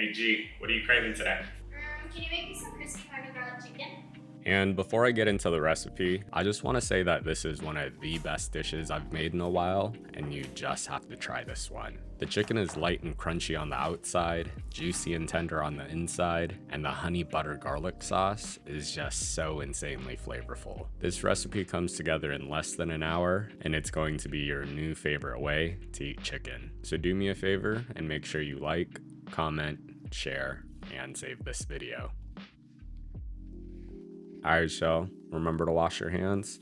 Hey G, what are you craving today? Can you make me some crispy Hanna garlic chicken? And before I get into the recipe, I just want to say that this is one of the best dishes I've made in a while, and you just have to try this one. The chicken is light and crunchy on the outside, juicy and tender on the inside, and the honey butter garlic sauce is just so insanely flavorful. This recipe comes together in less than an hour, and it's going to be your new favorite way to eat chicken. So do me a favor and make sure you like, comment, share, and save this video. Alright, so remember to wash your hands.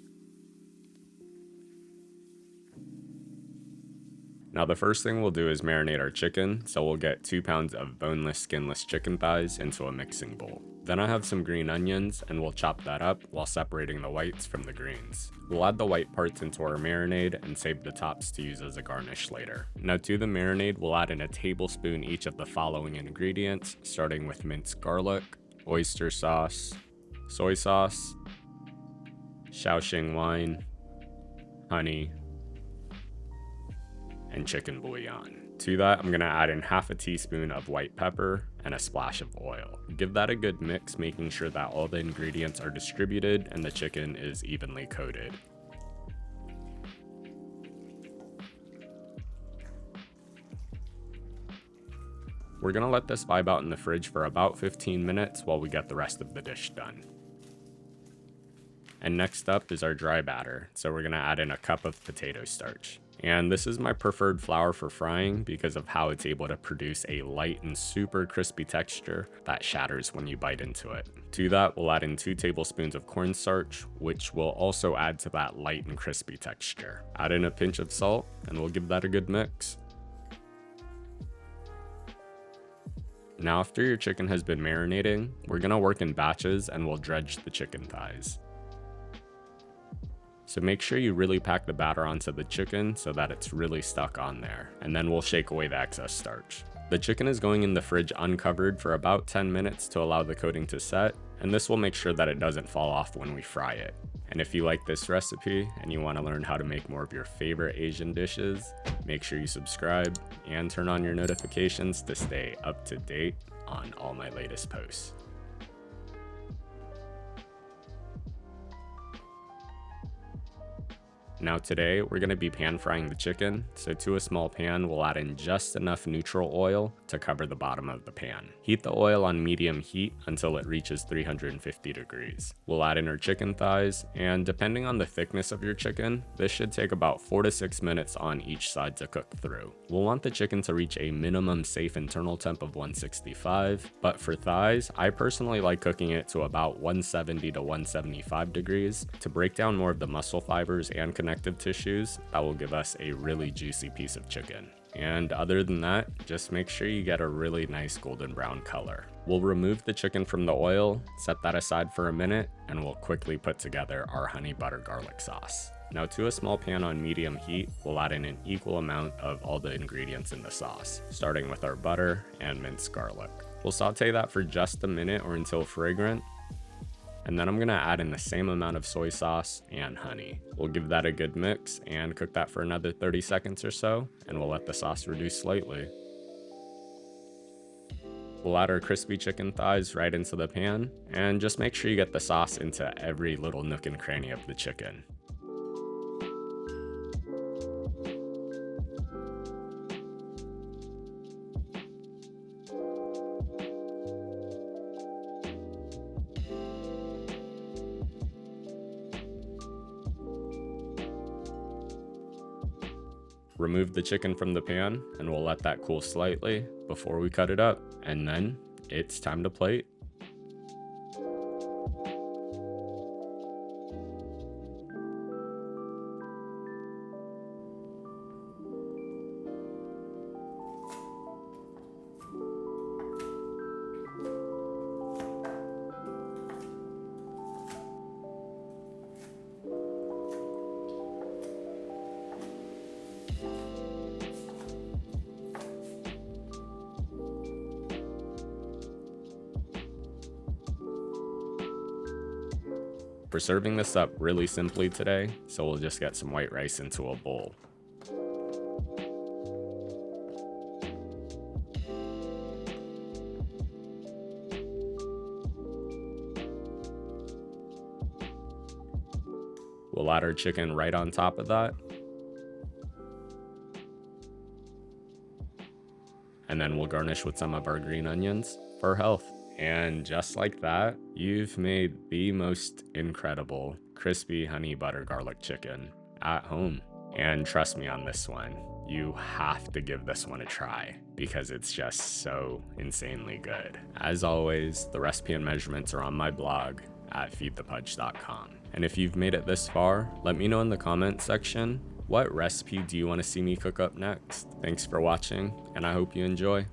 Now the first thing we'll do is marinate our chicken, so we'll get 2 pounds of boneless, skinless chicken thighs into a mixing bowl. Then I have some green onions, and we'll chop that up while separating the whites from the greens. We'll add the white parts into our marinade and save the tops to use as a garnish later. Now to the marinade, we'll add in a tablespoon each of the following ingredients, starting with minced garlic, oyster sauce, soy sauce, Shaoxing wine, honey, and chicken bouillon. To that, I'm gonna add in half a teaspoon of white pepper and a splash of oil. Give that a good mix, making sure that all the ingredients are distributed and the chicken is evenly coated. We're gonna let this vibe out in the fridge for about 15 minutes while we get the rest of the dish done. And next up is our dry batter, so we're gonna add in a cup of potato starch. And this is my preferred flour for frying because of how it's able to produce a light and super crispy texture that shatters when you bite into it. To that, we'll add in 2 tablespoons of cornstarch, which will also add to that light and crispy texture. Add in a pinch of salt, and we'll give that a good mix. Now after your chicken has been marinating, we're gonna work in batches and we'll dredge the chicken thighs. So make sure you really pack the batter onto the chicken so that it's really stuck on there, and then we'll shake away the excess starch. The chicken is going in the fridge uncovered for about 10 minutes to allow the coating to set, and this will make sure that it doesn't fall off when we fry it. And if you like this recipe and you want to learn how to make more of your favorite Asian dishes, make sure you subscribe and turn on your notifications to stay up to date on all my latest posts. Now today, we're going to be pan frying the chicken, so to a small pan, we'll add in just enough neutral oil to cover the bottom of the pan. Heat the oil on medium heat until it reaches 350 degrees. We'll add in our chicken thighs, and depending on the thickness of your chicken, this should take about 4 to 6 minutes on each side to cook through. We'll want the chicken to reach a minimum safe internal temp of 165, but for thighs, I personally like cooking it to about 170 to 175 degrees to break down more of the muscle fibers and connective tissues that will give us a really juicy piece of chicken. And other than that, just make sure you get a really nice golden brown color. We'll remove the chicken from the oil, set that aside for a minute, and we'll quickly put together our honey butter garlic sauce. Now to a small pan on medium heat, we'll add in an equal amount of all the ingredients in the sauce, starting with our butter and minced garlic. We'll saute that for just a minute or until fragrant, and then I'm gonna add in the same amount of soy sauce and honey. We'll give that a good mix and cook that for another 30 seconds or so, and we'll let the sauce reduce slightly. We'll add our crispy chicken thighs right into the pan, and just make sure you get the sauce into every little nook and cranny of the chicken. Remove the chicken from the pan, and we'll let that cool slightly before we cut it up, and then it's time to plate. We're serving this up really simply today, so we'll just get some white rice into a bowl. We'll add our chicken right on top of that. And then we'll garnish with some of our green onions for health. And just like that, you've made the most incredible crispy honey butter garlic chicken at home. And trust me on this one, you have to give this one a try because it's just so insanely good. As always, the recipe and measurements are on my blog at feedthepudge.com. And if you've made it this far, let me know in the comments section, what recipe do you want to see me cook up next? Thanks for watching, and I hope you enjoy.